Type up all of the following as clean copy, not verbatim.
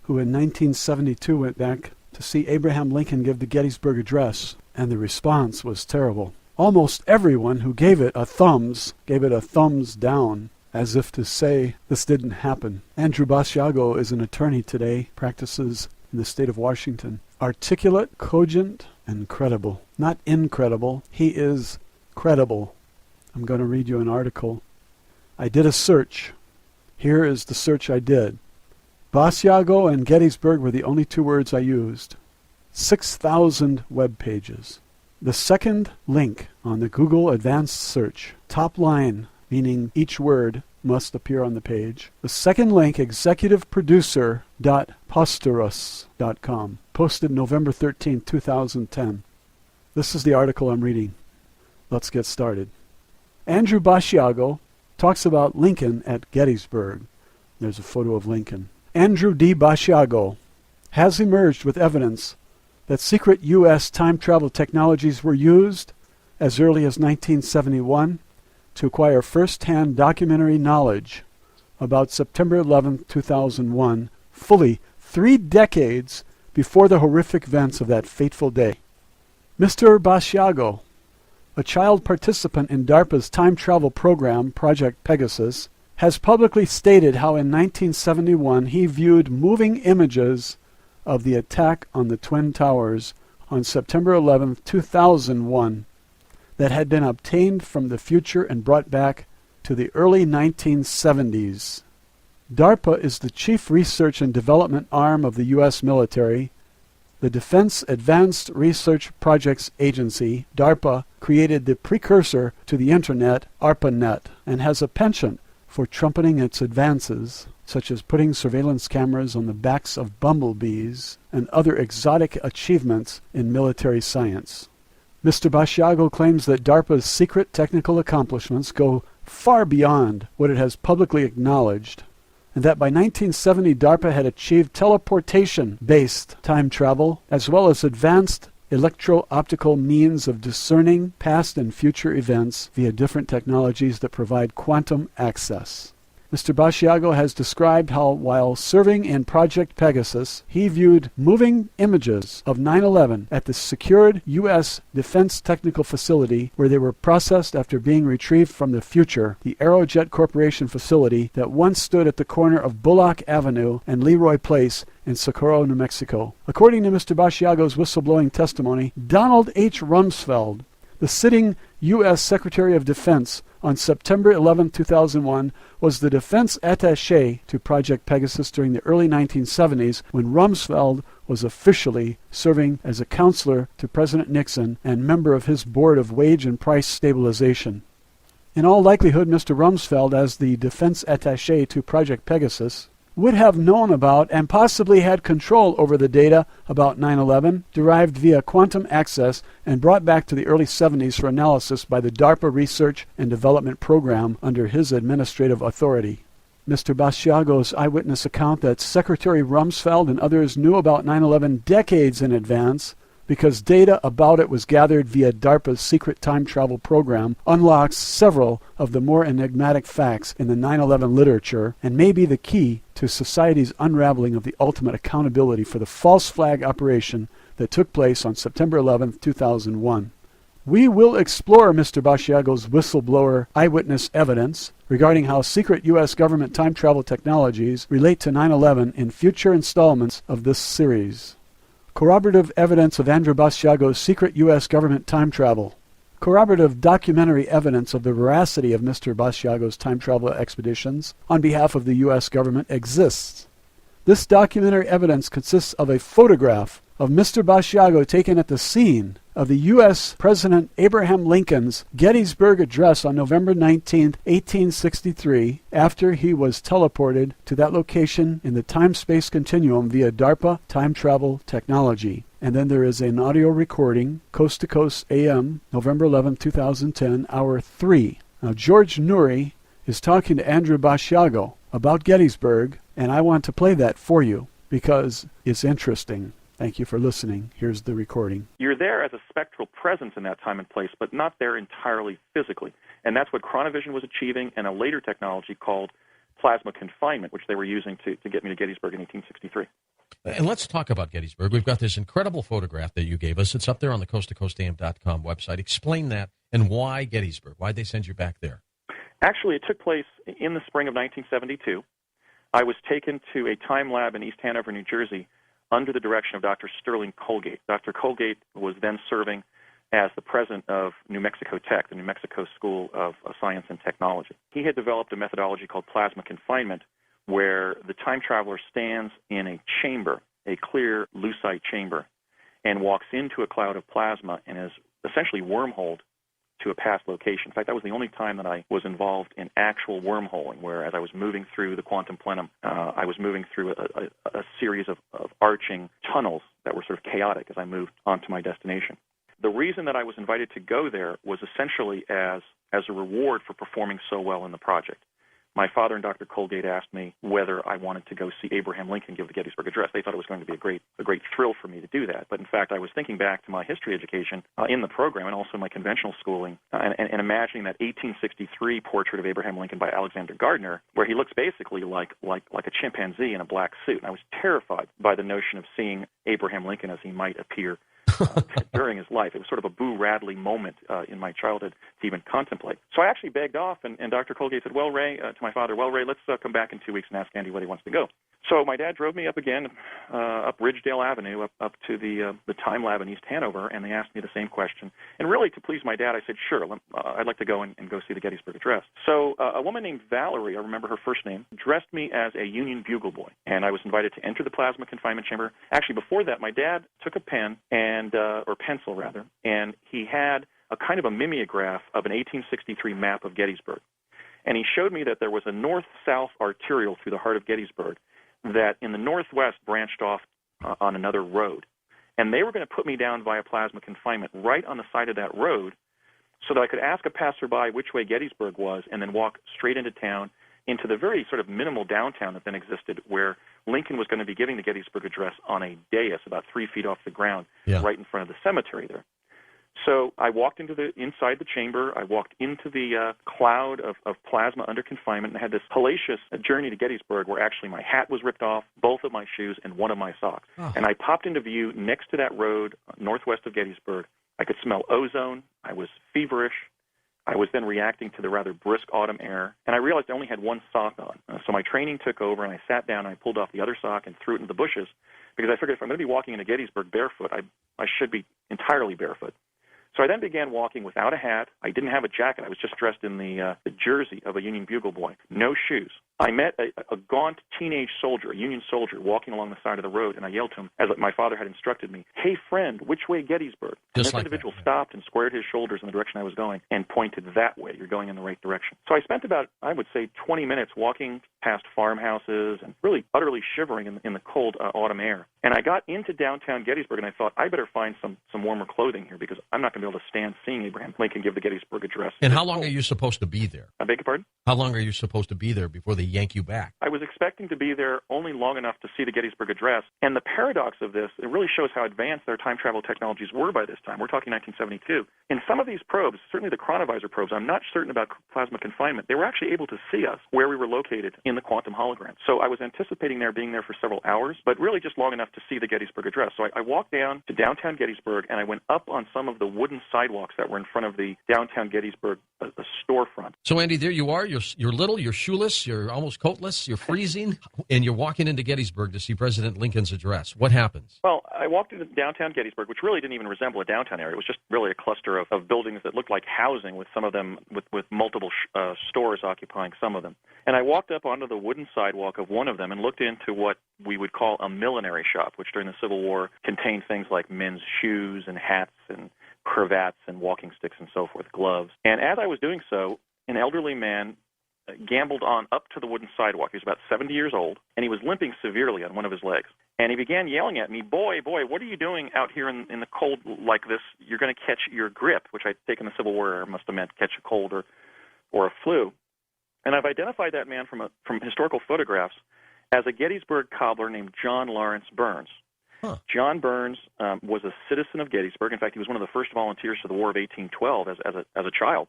who in 1972 went back to see Abraham Lincoln give the Gettysburg Address, and the response was terrible. Almost everyone who gave it a thumbs down, as if to say this didn't happen. Andrew Basiago is an attorney today, practices in the state of Washington. Articulate, cogent, and credible. Not incredible, he is credible. I'm going to read you an article. I did a search. Here is the search I did. Basiago and Gettysburg were the only two words I used. 6,000 web pages. The second link on the Google Advanced Search, top line, meaning each word must appear on the page. The second link, executiveproducer.posterous.com, posted November 13, 2010. This is the article I'm reading. Let's get started. Andrew Basiago talks about Lincoln at Gettysburg. There's a photo of Lincoln. Andrew D. Basiago has emerged with evidence that secret U.S. time travel technologies were used as early as 1971 to acquire first-hand documentary knowledge about September 11, 2001, fully 3 decades before the horrific events of that fateful day. Mr. Basiago, a child participant in DARPA's time travel program, Project Pegasus, has publicly stated how in 1971 he viewed moving images of the attack on the Twin Towers on September 11, 2001 that had been obtained from the future and brought back to the early 1970s. DARPA is the chief research and development arm of the U.S. military. The Defense Advanced Research Projects Agency, DARPA, created the precursor to the Internet, ARPANET, and has a penchant for trumpeting its advances, such as putting surveillance cameras on the backs of bumblebees and other exotic achievements in military science. Mr. Basiago claims that DARPA's secret technical accomplishments go far beyond what it has publicly acknowledged, and that by 1970 DARPA had achieved teleportation-based time travel, as well as advanced electro-optical means of discerning past and future events via different technologies that provide quantum access. Mr. Basiago has described how, while serving in Project Pegasus, he viewed moving images of 9/11 at the secured U.S. Defense Technical Facility, where they were processed after being retrieved from the future, the Aerojet Corporation facility that once stood at the corner of Bullock Avenue and Leroy Place in Socorro, New Mexico. According to Mr. Basiago's whistleblowing testimony, Donald H. Rumsfeld, the sitting U.S. Secretary of Defense on September 11, 2001, was the defense attaché to Project Pegasus during the early 1970s, when Rumsfeld was officially serving as a counselor to President Nixon and member of his board of wage and price stabilization. In all likelihood, Mr. Rumsfeld, as the defense attaché to Project Pegasus, would have known about and possibly had control over the data about 9/11 derived via quantum access and brought back to the early 70s for analysis by the DARPA Research and Development Program under his administrative authority. Mr. Basiago's eyewitness account that Secretary Rumsfeld and others knew about 9/11 decades in advance because data about it was gathered via DARPA's secret time travel program unlocks several of the more enigmatic facts in the 9/11 literature and may be the key to society's unraveling of the ultimate accountability for the false flag operation that took place on September 11, 2001. We will explore Mr. Basiago's whistleblower eyewitness evidence regarding how secret U.S. government time travel technologies relate to 9/11 in future installments of this series. Corroborative evidence of Andrew Basiago's secret U.S. government time travel. Corroborative documentary evidence of the veracity of Mr. Basiago's time travel expeditions on behalf of the U.S. government exists. This documentary evidence consists of a photograph of Mr. Basiago taken at the scene of the U.S. President Abraham Lincoln's Gettysburg Address on November 19, 1863, after he was teleported to that location in the time-space continuum via DARPA time travel technology. And then there is an audio recording, Coast to Coast AM, November 11, 2010, hour 3. Now, George Noory is talking to Andrew Basiago about Gettysburg, and I want to play that for you because it's interesting. Thank you for listening. Here's the recording. You're there as a spectral presence in that time and place, but not there entirely physically. And that's what chronovision was achieving, and a later technology called plasma confinement, which they were using to get me to Gettysburg in 1863. And let's talk about Gettysburg. We've got this incredible photograph that you gave us. It's up there on the coasttocoastam.com website. Explain that and why Gettysburg. Why'd they send you back there? Actually, it took place in the spring of 1972. I was taken to a time lab in East Hanover, New Jersey, under the direction of Dr. Sterling Colgate. Dr. Colgate was then serving as the president of New Mexico Tech, the New Mexico School of Science and Technology. He had developed a methodology called plasma confinement, where the time traveler stands in a chamber, a clear lucite chamber, and walks into a cloud of plasma and is essentially wormholed to a past location. In fact, that was the only time that I was involved in actual wormholing, where as I was moving through the quantum plenum, I was moving through a series of arching tunnels that were sort of chaotic as I moved on to my destination. The reason that I was invited to go there was essentially as a reward for performing so well in the project. My father and Dr. Colgate asked me whether I wanted to go see Abraham Lincoln give the Gettysburg Address. They thought it was going to be a great thrill for me to do that. But in fact, I was thinking back to my history education in the program and also my conventional schooling and imagining that 1863 portrait of Abraham Lincoln by Alexander Gardner, where he looks basically like a chimpanzee in a black suit. And I was terrified by the notion of seeing Abraham Lincoln as he might appear during his life. It was sort of a Boo Radley moment in my childhood to even contemplate. So I actually begged off, and Dr. Colgate said, well, Ray, to my father, well, Ray, let's come back in 2 weeks and ask Andy whether he wants to go. So my dad drove me up again, up Ridgedale Avenue, up to the Time Lab in East Hanover, and they asked me the same question. And really, to please my dad, I said, sure, I'd like to go and go see the Gettysburg Address. So a woman named Valerie, I remember her first name, dressed me as a Union bugle boy, and I was invited to enter the plasma confinement chamber. Actually, before that, my dad took a pen or pencil, rather, and he had a kind of a mimeograph of an 1863 map of Gettysburg. And he showed me that there was a north-south arterial through the heart of Gettysburg that in the northwest branched off on another road. And they were going to put me down via plasma confinement right on the side of that road so that I could ask a passerby which way Gettysburg was and then walk straight into town, into the very sort of minimal downtown that then existed, where Lincoln was going to be giving the Gettysburg Address on a dais about 3 feet off the ground, right in front of the cemetery there. So I walked inside the chamber. I walked into the cloud of plasma under confinement, and I had this hellacious journey to Gettysburg where actually my hat was ripped off, both of my shoes, and one of my socks. Oh. And I popped into view next to that road northwest of Gettysburg. I could smell ozone. I was feverish. I was then reacting to the rather brisk autumn air, and I realized I only had one sock on. So my training took over, and I sat down, and I pulled off the other sock and threw it into the bushes, because I figured if I'm going to be walking into Gettysburg barefoot, I should be entirely barefoot. So I then began walking without a hat. I didn't have a jacket. I was just dressed in the jersey of a Union bugle boy, no shoes. I met a gaunt teenage soldier, a Union soldier, walking along the side of the road, and I yelled to him, as my father had instructed me, "Hey, friend, which way Gettysburg?" And this individual stopped and squared his shoulders in the direction I was going and pointed that way. You're going in the right direction. So I spent about, I would say, 20 minutes walking past farmhouses and really utterly shivering in the cold autumn air. And I got into downtown Gettysburg, and I thought, I better find some warmer clothing here, because I'm not going to be able to stand seeing Abraham Lincoln give the Gettysburg Address. And how long are you supposed to be there? I beg your pardon? How long are you supposed to be there before they yank you back? I was expecting to be there only long enough to see the Gettysburg Address. And the paradox of this, it really shows how advanced their time travel technologies were by this time. We're talking 1972. In some of these probes, certainly the chronovisor probes, I'm not certain about plasma confinement, they were actually able to see us where we were located in the quantum hologram. So I was anticipating being there for several hours, but really just long enough to see the Gettysburg Address. So I walked down to downtown Gettysburg, and I went up on some of the wooden sidewalks that were in front of the downtown Gettysburg storefront. So, Andy, there you are. You're little, you're shoeless, you're almost coatless, you're freezing, and you're walking into Gettysburg to see President Lincoln's address. What happens? Well, I walked into downtown Gettysburg, which really didn't even resemble a downtown area. It was just really a cluster of buildings that looked like housing, with some of them with multiple stores occupying some of them. And I walked up onto the wooden sidewalk of one of them and looked into what we would call a millinery shop, which during the Civil War contained things like men's shoes and hats and cravats and walking sticks and so forth, gloves. And as I was doing so, an elderly man gambled on up to the wooden sidewalk. He was about 70 years old, and he was limping severely on one of his legs. And he began yelling at me, boy, what are you doing out here in the cold like this? You're going to catch your grip," which I think in the Civil War must have meant catch a cold or a flu. And I've identified that man from historical photographs as a Gettysburg cobbler named John Lawrence Burns. Huh. John Burns was a citizen of Gettysburg. In fact, he was one of the first volunteers to the War of 1812 as a child.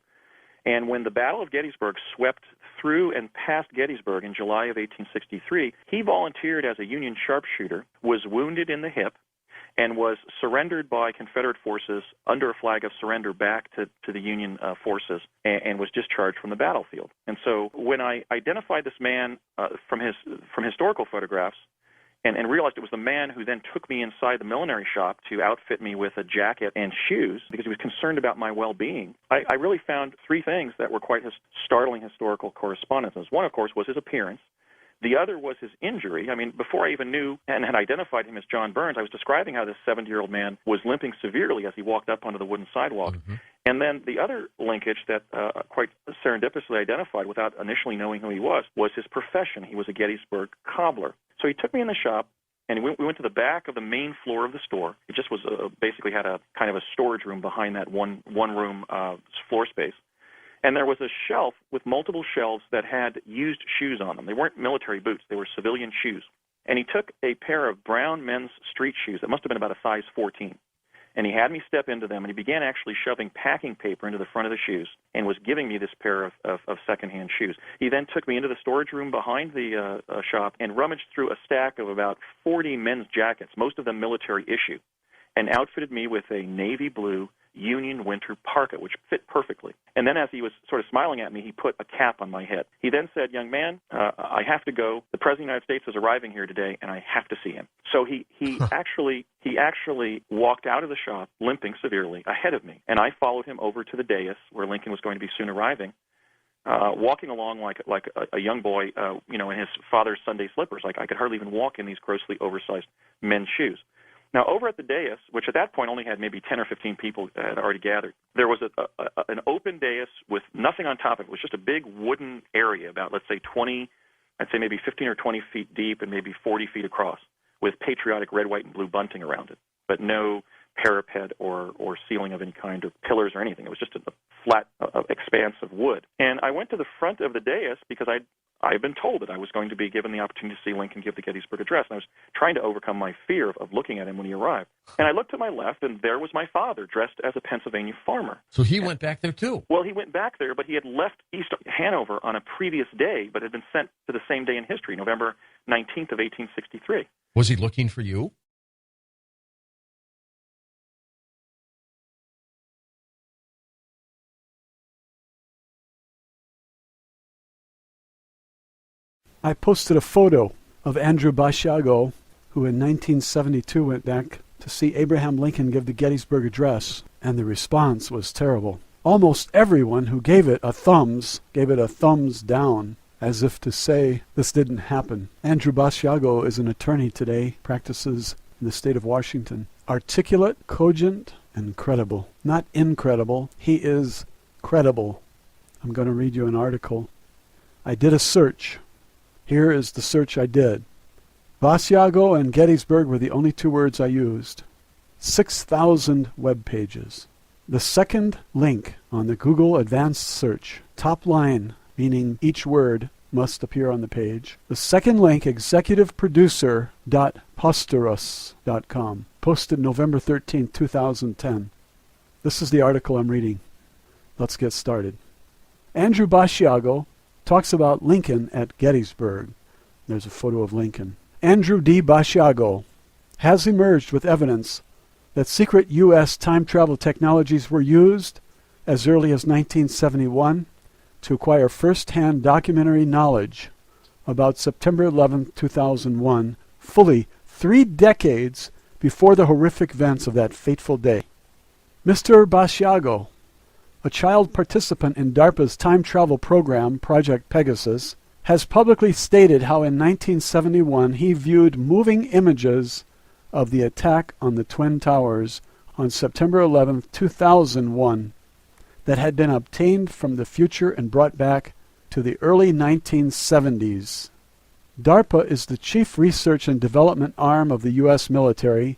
And when the Battle of Gettysburg swept through and past Gettysburg in July of 1863, he volunteered as a Union sharpshooter, was wounded in the hip, and was surrendered by Confederate forces under a flag of surrender back to the Union forces, and was discharged from the battlefield. And so when I identified this man from historical photographs, and realized it was the man who then took me inside the millinery shop to outfit me with a jacket and shoes because he was concerned about my well-being, I really found three things that were quite startling historical correspondences. One, of course, was his appearance. The other was his injury. I mean, before I even knew and had identified him as John Burns, I was describing how this 70-year-old man was limping severely as he walked up onto the wooden sidewalk. Mm-hmm. And then the other linkage that quite serendipitously identified without initially knowing who he was his profession. He was a Gettysburg cobbler. So he took me in the shop, and we went to the back of the main floor of the store. It just was basically had a kind of a storage room behind that one-room floor space. And there was a shelf with multiple shelves that had used shoes on them. They weren't military boots. They were civilian shoes. And he took a pair of brown men's street shoes that must have been about a size 14. And he had me step into them, and he began actually shoving packing paper into the front of the shoes and was giving me this pair of secondhand shoes. He then took me into the storage room behind the shop and rummaged through a stack of about 40 men's jackets, most of them military issue, and outfitted me with a navy blue Union winter parka, which fit perfectly. And then as he was sort of smiling at me, he put a cap on my head. He then said, "Young man, I have to go. The President of the United States is arriving here today, and I have to see him." So he actually walked out of the shop, limping severely, ahead of me. And I followed him over to the dais where Lincoln was going to be soon arriving, walking along like a young boy, in his father's Sunday slippers. Like I could hardly even walk in these grossly oversized men's shoes. Now, over at the dais, which at that point only had maybe 10 or 15 people had already gathered, there was an open dais with nothing on top of it. It was just a big wooden area about, let's say, maybe 15 or 20 feet deep and maybe 40 feet across, with patriotic red, white, and blue bunting around it, but no parapet or ceiling of any kind, or pillars or anything. It was just a flat expanse of wood. And I went to the front of the dais because I had been told that I was going to be given the opportunity to see Lincoln give the Gettysburg Address, and I was trying to overcome my fear of looking at him when he arrived. And I looked to my left, and there was my father, dressed as a Pennsylvania farmer. So he went back there, too? Well, he went back there, but he had left East Hanover on a previous day, but had been sent to the same day in history, November 19th of 1863. Was he looking for you? I posted a photo of Andrew Basiago, who in 1972 went back to see Abraham Lincoln give the Gettysburg Address, and the response was terrible. Almost everyone who gave it a thumbs down, as if to say this didn't happen. Andrew Basiago is an attorney today, practices in the state of Washington. Articulate, cogent, and credible. Not incredible, he is credible. I'm going to read you an article. I did a search. Here is the search I did. Basiago and Gettysburg were the only two words I used. 6,000 web pages. The second link on the Google Advanced Search, top line, meaning each word must appear on the page. The second link, executiveproducer.posterous.com, posted November 13, 2010. This is the article I'm reading. Let's get started. Andrew Basiago talks about Lincoln at Gettysburg. There's a photo of Lincoln. Andrew D. Basiago has emerged with evidence that secret U.S. time travel technologies were used as early as 1971 to acquire first-hand documentary knowledge about September 11, 2001, fully 3 decades before the horrific events of that fateful day. Mr. Basiago, a child participant in DARPA's time travel program, Project Pegasus, has publicly stated how in 1971 he viewed moving images of the attack on the Twin Towers on September 11, 2001, that had been obtained from the future and brought back to the early 1970s. DARPA is the chief research and development arm of the U.S. military